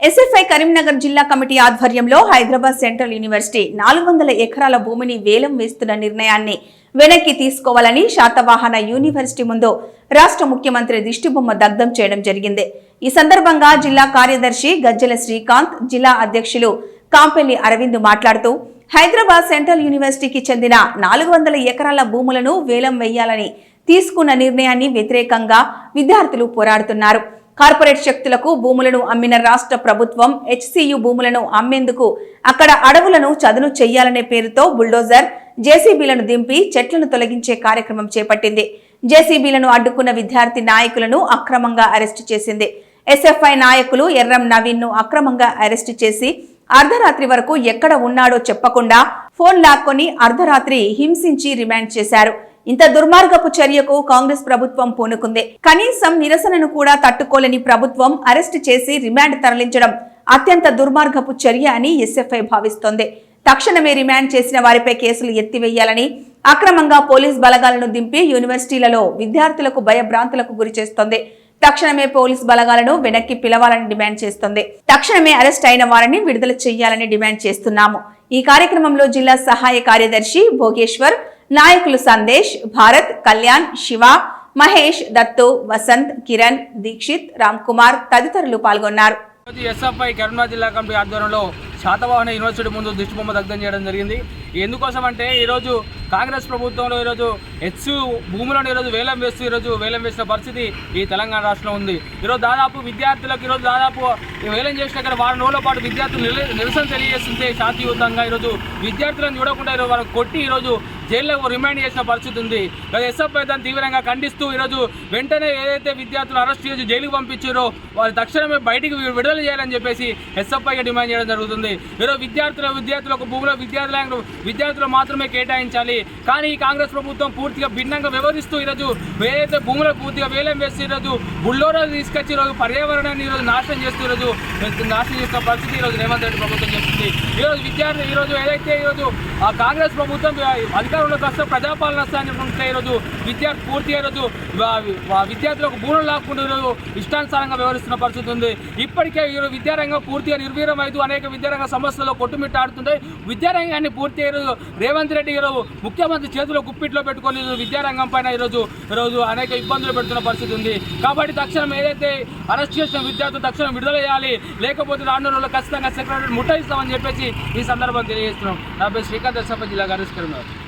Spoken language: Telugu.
ఎస్ఎఫ్ఐ కరీంనగర్ జిల్లా కమిటీ ఆధ్వర్యంలో హైదరాబాద్ సెంట్రల్ యూనివర్సిటీ 400 ఎకరాల భూమిని వేలం వేస్తున్న నిర్ణయాన్ని వెనక్కి తీసుకోవాలని శాతవాహన యూనివర్సిటీ ముందు రాష్ట్ర ముఖ్యమంత్రి దిష్టిబొమ్మ దగ్ధం చేయడం జరిగింది. ఈ సందర్భంగా జిల్లా కార్యదర్శి గజ్జల శ్రీకాంత్, జిల్లా అధ్యక్షులు కాంపెల్లి అరవింద్ మాట్లాడుతూ హైదరాబాద్ సెంట్రల్ యూనివర్సిటీకి చెందిన 400 ఎకరాల భూములను వేలం వేయాలని తీసుకున్న నిర్ణయాన్ని వ్యతిరేకంగా విద్యార్థులు పోరాడుతున్నారు. కార్పొరేట్ శక్తులకు భూములను అమ్మిన రాష్ట్ర ప్రభుత్వం హెచ్సియు భూములను అమ్మేందుకు అక్కడ అడవులను చదును చెయ్యాలనే పేరుతో బుల్డోజర్, జేసీబీలను దింపి చెట్లను తొలగించే కార్యక్రమం చేపట్టింది. జేసీబీలను అడ్డుకున్న విద్యార్థి నాయకులను అక్రమంగా అరెస్టు చేసింది. ఎస్ఎఫ్ఐ నాయకులు ఎర్రం నవీన్ ను అక్రమంగా అరెస్టు చేసి అర్ధరాత్రి వరకు ఎక్కడ ఉన్నాడో చెప్పకుండా ఫోన్ లాక్కొని అర్ధరాత్రి హింసించి రిమాండ్ చేశారు. ఇంత దుర్మార్గపు చర్యకు కాంగ్రెస్ ప్రభుత్వం పూనుకుంది. కనీసం నిరసనను కూడా తట్టుకోలేని ప్రభుత్వం అరెస్టు చేసి రిమాండ్ తరలించడం అత్యంత దుర్మార్గపు చర్య అని ఎస్ఎఫ్ఐ భావిస్తోంది. తక్షణమే రిమాండ్ చేసిన వారిపై కేసులు ఎత్తివేయాలని, అక్రమంగా పోలీస్ బలగాలను దింపి యూనివర్సిటీలలో విద్యార్థులకు భయభ్రాంతులకు గురి చేస్తోంది. తక్షణమే పోలీస్ బలగాలను వెనక్కి పిలవాలని డిమాండ్ చేస్తోంది. తక్షణమే అరెస్ట్ అయిన వారిని విడుదల చేయాలని డిమాండ్ చేస్తున్నాము. ఈ కార్యక్రమంలో జిల్లా సహాయ కార్యదర్శి భోగేశ్వర్, నాయకులు సందేశ్, భారత్, కళ్యాణ్, శివ, మహేష్, దత్తు, వసంత్, కిరణ్, దీక్షిత్, రామ్ కుమార్ తదితరులు పాల్గొన్నారు. ఎస్ఎఫ్ఐ కరీంనగర్ జిల్లా కమిటీ ఆధ్వర్యంలో శాతవాహన యూనివర్సిటీ ముందు దిష్టిబొమ్మ దగ్ధం చేయడం జరిగింది. ఎందుకోసం అంటే ఈరోజు కాంగ్రెస్ ప్రభుత్వంలో ఈరోజు భూములను ఈరోజు వేలం వేసిన పరిస్థితి ఈ తెలంగాణ రాష్ట్రంలో ఉంది. ఈరోజు దాదాపు విద్యార్థులకు వేలం చేసిన దగ్గర వారం రోజుల పాటు విద్యార్థులు నిరసన తెలియజేస్తుంటే శాంతియుతంగా ఈరోజు విద్యార్థులను చూడకుండా ఈరోజు వాళ్ళని కొట్టి ఈరోజు జైల్లో రిమాండ్ చేసిన పరిస్థితి ఉంది. ఎస్ఎఫ్ఐ దాన్ని తీవ్రంగా ఖండిస్తూ ఈరోజు వెంటనే ఏదైతే విద్యార్థులు అరెస్ట్ చేసి జైలుకు పంపించారో వాళ్ళు తక్షణమే బయటికి విడుదల చేయాలని చెప్పేసి ఎస్ఎఫ్ఐగా డిమాండ్ చేయడం జరుగుతుంది. ఈరోజు విద్యార్థులకు భూముల విద్యార్థులు మాత్రమే కేటాయించాలి. కానీ ఈ కాంగ్రెస్ ప్రభుత్వం పూర్తిగా భిన్నంగా వ్యవహరిస్తూ ఈరోజు ఏదైతే భూములకు పూర్తిగా వేలం వేసి ఈరోజు బుల్డోజర్లు తీసుకొచ్చి ఈరోజు పర్యావరణాన్ని ఈరోజు నాశనం చేస్తున్న పరిస్థితి ఈరోజు రేవంత్ రెడ్డి ప్రభుత్వం చేస్తుంది. ఈరోజు ఏదైతే ఈరోజు ఆ కాంగ్రెస్ ప్రభుత్వం అధికారంలోకి వస్తే ప్రజాపాలన వస్తాయని అనుకుంటే ఈరోజు పూర్తిగా ఈరోజు విద్యార్థులకు భూములు లాక్కుండా ఈరోజు ఇష్టానుసారంగా వ్యవహరిస్తున్న పరిస్థితి ఉంది. ఇప్పటికే ఈరోజు విద్యారంగం పూర్తిగా నిర్వీర్యం అవుతూ అనేక విద్యారంగ సమస్యల్లో కొట్టుమిట్టాడుతుంటాయి. విద్యారంగాన్ని పూర్తిగా ఈరోజు రేవంత్ రెడ్డి ఈరోజు ముఖ్యమంత్రి చేతిలో గుప్పిట్లో పెట్టుకొని విద్యారంగం పైన ఈరోజు అనేక ఇబ్బందులు పెడుతున్న పరిస్థితి ఉంది. కాబట్టి తక్షణం ఏదైతే అరెస్ట్ చేసిన విద్యార్థులు తక్షణం విడుదల చేయాలి, లేకపోతే రానున్న రోజుల్లో ఖచ్చితంగా సెక్రటరీ ముట్టయిస్తామని చెప్పేసి ఈ సందర్భం తెలియజేస్తున్నాం. నా పేరు శ్రీకాంత్, ఎస్ఎఫ్ఐ జిల్లా కార్యదర్శి.